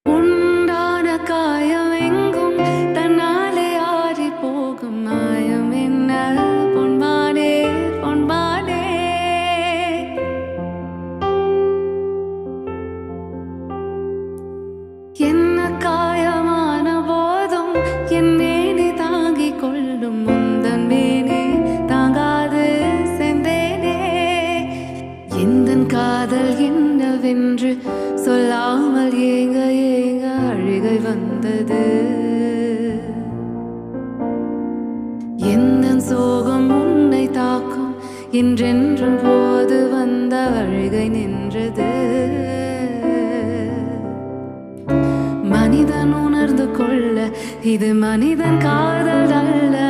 உண்டான காயம் எங்கும் தன்னாலே ஆறி போகும் மாயம் என்ன பொன்மானே பொன்மானே. என்ன காயமான போதும் என் மேனி தாங்கிக் கொள்ளும் முந்தன் மேனி தாங்காது செந்தேனே. எந்தன் காதல் என்னவென்று சொல்லாமல் ஏங்க ஏங்க அழுகை வந்தது. எந்தன் சோகம் உன்னை தாக்கும் என்றென்றும் போது வந்த அழுகை நின்றது. மனிதன் உணர்ந்து கொள்ள இது மனிதன் காதல் அல்ல.